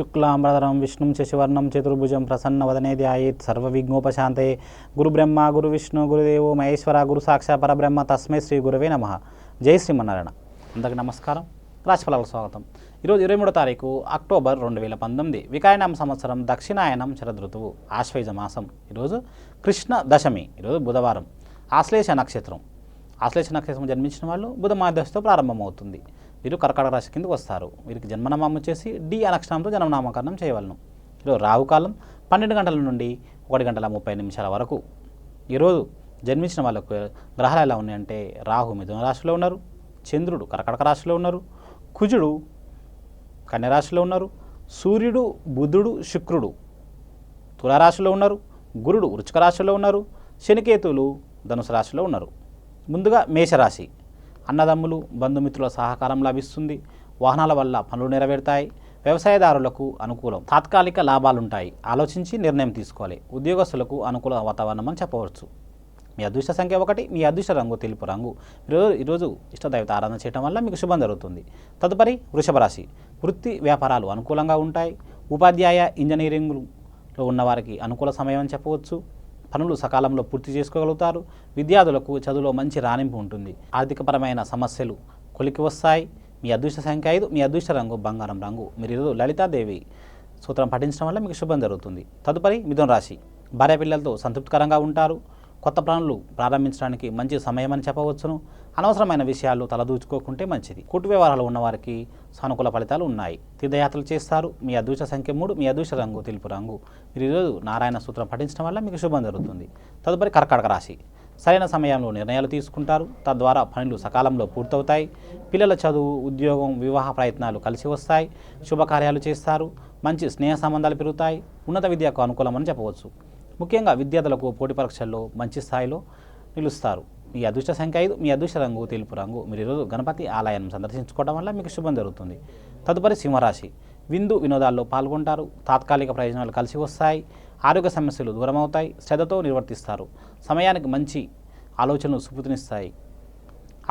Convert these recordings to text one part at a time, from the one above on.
శుక్లాంబరధరం విష్ణుం శశివర్ణం చతుర్భుజం ప్రసన్నవదనే ధ్యాయేత్ సర్వవిఘ్నోపశాంతయే గురుబ్రహ్మ గురువిష్ణు గురుదేవో మహేశ్వర గురు సాక్షా పరబ్రహ్మ తస్మై శ్రీ గురవే నమః. జై శ్రీమన్నారాయణ. అందరికీ నమస్కారం. రాశిఫలాలకు స్వాగతం. ఈరోజు 23వ తారీఖు అక్టోబర్ 2019 వికాయనామ సంవత్సరం దక్షిణాయనం శరదృతువు ఆశ్వయుజ మాసం. ఈరోజు కృష్ణ దశమి, ఈరోజు బుధవారం. ఆశ్లేష నక్షత్రం. ఆశ్లేష నక్షత్రం జన్మించిన వాళ్ళు బుధ మహాదశతో ప్రారంభమవుతుంది. వీరు కర్కాటక రాశి కిందకు వస్తారు. వీరికి జన్మనామం వచ్చేసి డి అక్షరంతో జన్మనామకరణం చేయవలను. ఈరోజు రాహుకాలం 12 గంటల నుండి 1 గంటల 30 నిమిషాల వరకు. ఈరోజు జన్మించిన వాళ్ళకు గ్రహాలు ఎలా ఉన్నాయంటే, రాహు మిథున రాశిలో ఉన్నారు, చంద్రుడు కర్కాటక రాశిలో ఉన్నారు, కుజుడు కన్య రాశిలో ఉన్నారు, సూర్యుడు బుధుడు శుక్రుడు తులారాశిలో ఉన్నారు, గురుడు వృశ్చిక రాశిలో ఉన్నారు, శనికేతువులు ధనుసు రాశిలో ఉన్నారు. ముందుగా మేషరాశి. అన్నదమ్ములు బంధుమిత్రుల సహకారం లభిస్తుంది. వాహనాల వల్ల పనులు నెరవేరుతాయి. వ్యవసాయదారులకు అనుకూలం. తాత్కాలిక లాభాలుంటాయి. ఆలోచించి నిర్ణయం తీసుకోవాలి. ఉద్యోగస్తులకు అనుకూల వాతావరణం అని చెప్పవచ్చు. మీ అదృష్ట సంఖ్య 1, మీ అదృష్ట రంగు తెలుపు రంగు. ఈరోజు ఇష్టదైవత ఆరాధన చేయడం వల్ల మీకు శుభం జరుగుతుంది. తదుపరి వృషభ రాశి. వృత్తి వ్యాపారాలు అనుకూలంగా ఉంటాయి. ఉపాధ్యాయ ఇంజనీరింగ్లో ఉన్నవారికి అనుకూల సమయం అని చెప్పవచ్చు. పనులు సకాలంలో పూర్తి చేసుకోగలుగుతారు. విద్యార్థులకు చదువులో మంచి రాణింపు ఉంటుంది. ఆర్థికపరమైన సమస్యలు కొలికి వస్తాయి. మీ అదృష్ట సంఖ్య 5, మీ అదృష్ట రంగు బంగారం రంగు. మీరు ఈరోజు లలితాదేవి సూత్రం పఠించడం వల్ల మీకు శుభం జరుగుతుంది. తదుపరి మిథున రాశి. భార్య పిల్లలతో సంతృప్తికరంగా ఉంటారు. కొత్త పనులు ప్రారంభించడానికి మంచి సమయం అని చెప్పవచ్చును. అనవసరమైన విషయాలు తలదూచుకోకుంటే మంచిది. కుటుంబ వ్యవహారాలు ఉన్నవారికి సానుకూల ఫలితాలు ఉన్నాయి. తీర్థయాత్రలు చేస్తారు. మీ అదృష్ట సంఖ్య 3, మీ అదృష్ట రంగు తెలుపు రంగు. మీరు ఈరోజు నారాయణ సూత్రం పఠించడం వల్ల మీకు శుభం జరుగుతుంది. తదుపరి కర్కాటక రాశి. సరైన సమయంలో నిర్ణయాలు తీసుకుంటారు. తద్వారా పనులు సకాలంలో పూర్తవుతాయి. పిల్లల చదువు, ఉద్యోగం, వివాహ ప్రయత్నాలు కలిసి వస్తాయి. శుభకార్యాలు చేస్తారు. మంచి స్నేహ సంబంధాలు పెరుగుతాయి. ఉన్నత విద్యకు అనుకూలమని చెప్పవచ్చు. ముఖ్యంగా విద్యార్థులకు పోటీ పరీక్షల్లో మంచి స్థాయిలో నిలుస్తారు. మీ అదృష్ట సంఖ్య 5, మీ అదృష్ట రంగు తెలుపు రంగు. మీరు ఈరోజు గణపతి ఆలయాన్ని సందర్శించుకోవడం వల్ల మీకు శుభం జరుగుతుంది. తదుపరి సింహరాశి. విందు వినోదాల్లో పాల్గొంటారు. తాత్కాలిక ప్రయోజనాలు కలిసి వస్తాయి. ఆరోగ్య సమస్యలు దూరం అవుతాయి. శ్రద్ధతో నిర్వర్తిస్తారు. సమయానికి మంచి ఆలోచనలు స్ఫూర్తినిస్తాయి.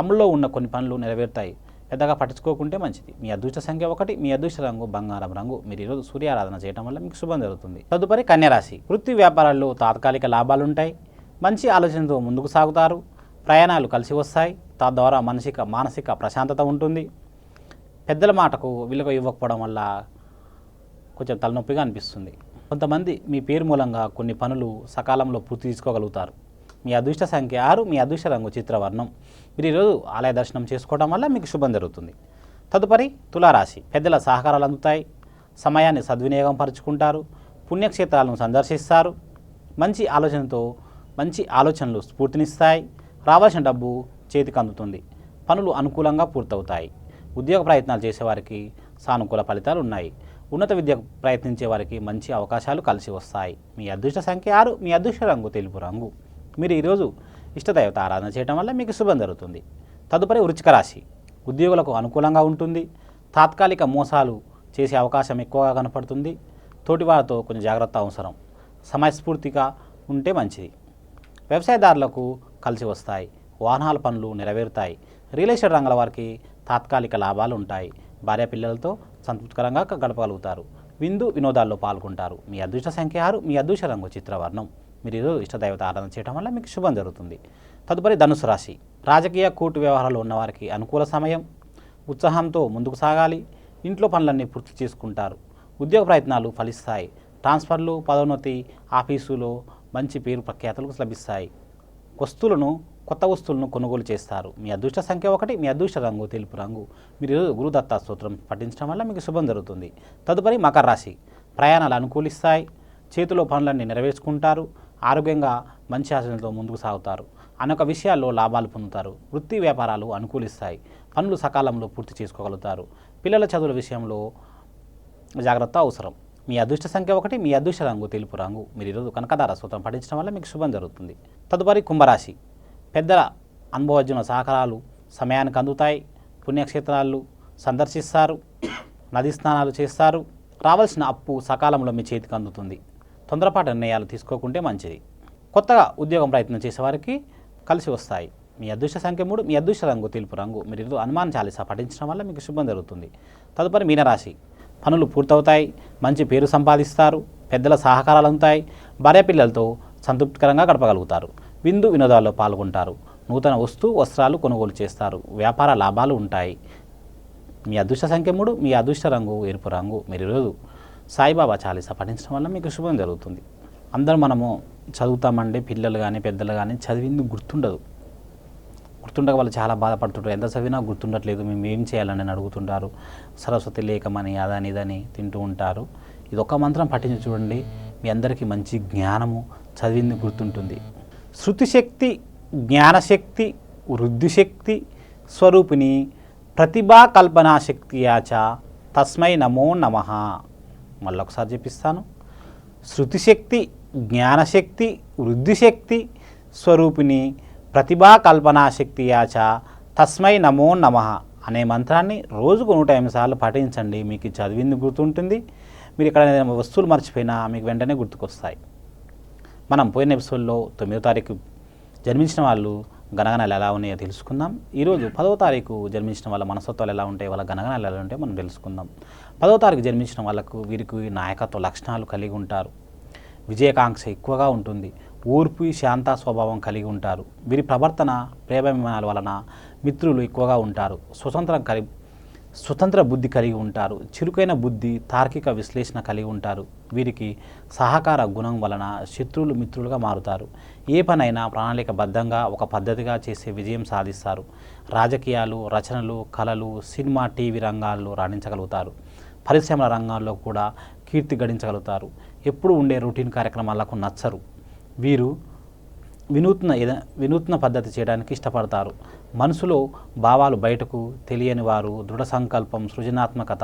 అమల్లో ఉన్న కొన్ని పనులు నెరవేరుతాయి. పెద్దగా పట్టించుకోకుంటే మంచిది. మీ అదృష్ట సంఖ్య 1, మీ అదృష్ట రంగు బంగారం రంగు. మీరు ఈరోజు సూర్యారాధన చేయడం వల్ల మీకు శుభం జరుగుతుంది. తదుపరి కన్యరాశి. వృత్తి వ్యాపారాల్లో తాత్కాలిక లాభాలుంటాయి. మంచి ఆలోచనతో ముందుకు సాగుతారు. ప్రయాణాలు కలిసి వస్తాయి. తద్వారా మానసిక ప్రశాంతత ఉంటుంది. పెద్దల మాటకు విలువ ఇవ్వకపోవడం వల్ల కొంచెం తలనొప్పిగా అనిపిస్తుంది. కొంతమంది మీ పేరు మూలంగా కొన్ని పనులు సకాలంలో పూర్తి చేసుకోగలుగుతారు. మీ అదృష్ట సంఖ్య 6, మీ అదృష్ట రంగు చిత్రవర్ణం. మీరు ఈరోజు ఆలయ దర్శనం చేసుకోవడం వల్ల మీకు శుభం జరుగుతుంది. తదుపరి తులారాశి. పెద్దల సహకారాలు అందుతాయి. సమయాన్ని సద్వినియోగం పరుచుకుంటారు. పుణ్యక్షేత్రాలను సందర్శిస్తారు. మంచి ఆలోచనలు స్ఫూర్తినిస్తాయి. రావాల్సిన డబ్బు చేతికి అందుతుంది. పనులు అనుకూలంగా పూర్తవుతాయి. ఉద్యోగ ప్రయత్నాలు చేసేవారికి సానుకూల ఫలితాలు ఉన్నాయి. ఉన్నత విద్య ప్రయత్నించే వారికి మంచి అవకాశాలు కలిసి వస్తాయి. మీ అదృష్ట సంఖ్య 6, మీ అదృష్ట రంగు తెలుపు రంగు. మీరు ఈరోజు ఇష్టదైవత ఆరాధన చేయడం వల్ల మీకు శుభం జరుగుతుంది. తదుపరి వృశ్చిక రాశి. ఉద్యోగులకు అనుకూలంగా ఉంటుంది. తాత్కాలిక మోసాలు చేసే అవకాశం ఎక్కువగా కనపడుతుంది. తోటివారితో కొంచెం జాగ్రత్త అవసరం. సమయస్ఫూర్తిగా ఉంటే మంచిది. వ్యవసాయదారులకు కలిసి వస్తాయి. వాహనాల పనులు నెరవేరుతాయి. రియల్ ఎస్టేట్ రంగాల వారికి తాత్కాలిక లాభాలు ఉంటాయి. భార్య పిల్లలతో సంతృప్తికరంగా గడపగలుగుతారు. విందు వినోదాల్లో పాల్గొంటారు. మీ అదృష్ట సంఖ్య 6, మీ అదృష్ట రంగు చిత్రవర్ణం. మీరు ఈరోజు ఇష్టదైవత ఆరాధన చేయడం వల్ల మీకు శుభం జరుగుతుంది. తదుపరి ధనుసు రాశి. రాజకీయ కోర్టు వ్యవహారాలు ఉన్నవారికి అనుకూల సమయం. ఉత్సాహంతో ముందుకు సాగాలి. ఇంట్లో పనులన్నీ పూర్తి చేసుకుంటారు. ఉద్యోగ ప్రయత్నాలు ఫలిస్తాయి. ట్రాన్స్ఫర్లు, పదోన్నతి, ఆఫీసులో మంచి పేరు ప్రఖ్యాతులకు లభిస్తాయి. కొత్త వస్తువులను కొనుగోలు చేస్తారు. మీ అదృష్ట సంఖ్య 1, మీ అదృష్ట రంగు తెలుపు రంగు. మీరు గురుదత్త స్తోత్రం పఠించడం వల్ల మీకు శుభం జరుగుతుంది. తదుపరి మకర రాశి. ప్రయాణాలు అనుకూలిస్తాయి. చేతిలో పనులన్నీ నెరవేర్చుకుంటారు. ఆరోగ్యంగా మంచి ఆచరణతో ముందుకు సాగుతారు. అనేక విషయాల్లో లాభాలు పొందుతారు. వృత్తి వ్యాపారాలు అనుకూలిస్తాయి. పనులు సకాలంలో పూర్తి చేసుకోగలుగుతారు. పిల్లల చదువుల విషయంలో జాగ్రత్త అవసరం. మీ అదృష్ట సంఖ్య 1, మీ అదృష్ట రంగు తెలుపు రంగు. మీరు ఈరోజు కనకదార సూత్రం పఠించడం వల్ల మీకు శుభం జరుగుతుంది. తదుపరి కుంభరాశి. పెద్దల అనుభవజ్ఞుల సహకారాలు సమయానికి అందుతాయి. పుణ్యక్షేత్రాలు సందర్శిస్తారు. నదీ స్నానాలు చేస్తారు. రావాల్సిన అప్పు సకాలంలో మీ చేతికి అందుతుంది. తొందరపాటు నిర్ణయాలు తీసుకోకుంటే మంచిది. కొత్తగా ఉద్యోగం ప్రయత్నం చేసేవారికి కలిసి వస్తాయి. మీ అదృష్ట సంఖ్య 3, మీ అదృష్ట రంగు తెలుపు రంగు. మీరు హనుమాన్ చాలీసా పఠించడం వల్ల మీకు శుభం జరుగుతుంది. తదుపరి మీనరాశి. పనులు పూర్తవుతాయి, మంచి పేరు సంపాదిస్తారు, పెద్దల సహకారాలు అందుతాయి, భార్య పిల్లలతో సంతృప్తికరంగా గడపగలుగుతారు, విందు వినోదాల్లో పాల్గొంటారు, నూతన వస్త్రాలు కొనుగోలు చేస్తారు, వ్యాపార లాభాలు ఉంటాయి. మీ అదృష్ట సంఖ్య 3, మీ అదృష్ట రంగు ఎరుపు రంగు. మీరు ఈరోజు సాయిబాబా చాలీసా పఠించడం వల్ల మీకు శుభం జరుగుతుంది. అందరూ మనము చదువుతామండి, పిల్లలు కానీ పెద్దలు కానీ చదివింది గుర్తుండక వాళ్ళు చాలా బాధపడుతుంటారు. ఎంత చదివినా గుర్తుండట్లేదు, మేము ఏం చేయాలని అడుగుతుంటారు. సరస్వతి లేఖమని అదని ఇదని తింటూ ఉంటారు. ఇది ఒక్క మంత్రం పఠించి చూడండి, మీ అందరికీ మంచి జ్ఞానము, చదివింది గుర్తుంటుంది. శృతిశక్తి, జ్ఞానశక్తి, వృద్ధిశక్తి స్వరూపిణి ప్రతిభా కల్పనా శక్తియాచ తస్మై నమో నమః. మళ్ళొకసారి చెప్పిస్తాను. శృతిశక్తి, జ్ఞానశక్తి, వృద్ధిశక్తి స్వరూపిణి ప్రతిభా కల్పనా శక్తియాచ తస్మై నమో నమః అనే మంత్రాన్ని రోజుకు 108 సార్లు పఠించండి. మీకు చదివింది గుర్తుంటుంది. మీరు ఇక్కడ ఏదైనా వస్తువులు మర్చిపోయినా మీకు వెంటనే గుర్తుకొస్తాయి. మనం పోయిన ఎపిసోడ్లో 9వ తారీఖు జన్మించిన వాళ్ళు గణగణాలు ఎలా ఉన్నాయో తెలుసుకుందాం. ఈరోజు 10వ తారీఖు జన్మించిన వాళ్ళ మనస్తత్వాలు ఎలా ఉంటాయి, వాళ్ళ గణగణాలు ఎలా ఉంటాయో మనం తెలుసుకుందాం. 10వ తారీఖు జన్మించిన వాళ్ళకు వీరికి నాయకత్వ లక్షణాలు కలిగి ఉంటారు. విజయకాంక్ష ఎక్కువగా ఉంటుంది. ఓర్పు, శాంత స్వభావం కలిగి ఉంటారు. వీరి ప్రవర్తన, ప్రేమాభిమానాల వలన మిత్రులు ఎక్కువగా ఉంటారు. స్వతంత్ర బుద్ధి కలిగి ఉంటారు. చురుకైన బుద్ధి, తార్కిక విశ్లేషణ కలిగి ఉంటారు. వీరికి సహకార గుణం వలన శత్రువులు మిత్రులుగా మారుతారు. ఏ పనైనా ప్రణాళికబద్ధంగా ఒక పద్ధతిగా చేసే విజయం సాధిస్తారు. రాజకీయాలు, రచనలు, కళలు, సినిమా, టీవీ రంగాల్లో రాణించగలుగుతారు. పరిశ్రమల రంగాల్లో కూడా కీర్తి గడించగలుగుతారు. ఎప్పుడు ఉండే రొటీన్ కార్యక్రమాలకు నచ్చరు. వీరు వినూత్న పద్ధతి చేయడానికి ఇష్టపడతారు. మనసులో భావాలు బయటకు తెలియని వారు దృఢ సంకల్పం, సృజనాత్మకత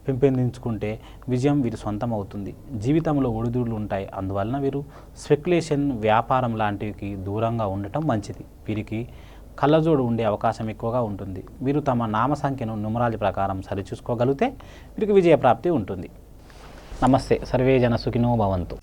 పెంపొందించుకుంటే విజయం వీరి సొంతం అవుతుంది. జీవితంలో ఒడిదుడులు ఉంటాయి. అందువలన వీరు స్పెక్యులేషన్, వ్యాపారం లాంటివి దూరంగా ఉండటం మంచిది. వీరికి కళ్ళజోడు ఉండే అవకాశం ఎక్కువగా ఉంటుంది. వీరు తమ నామ సంఖ్యను న్యూమరాలజీ ప్రకారం సరిచూసుకోగలిగితే వీరికి విజయప్రాప్తి ఉంటుంది. నమస్తే. సర్వే జన సుఖినో భవంతు.